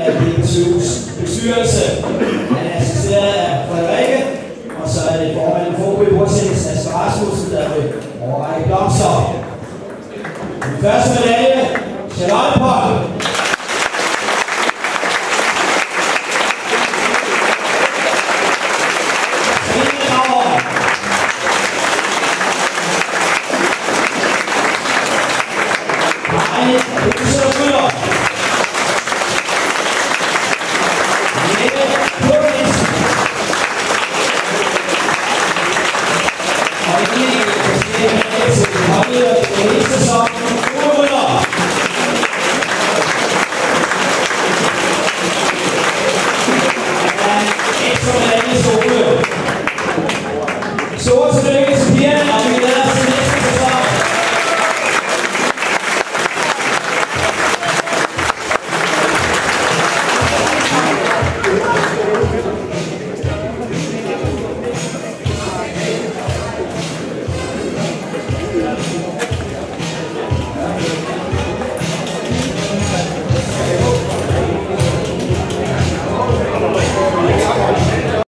af DB's bestyrelse. Han er assisteret af Frederikke, og så er det formanden for OB Bordtennis, Asger Rasmussen, der vil overrække blomster. Den første medalje, Charlotte Pohl.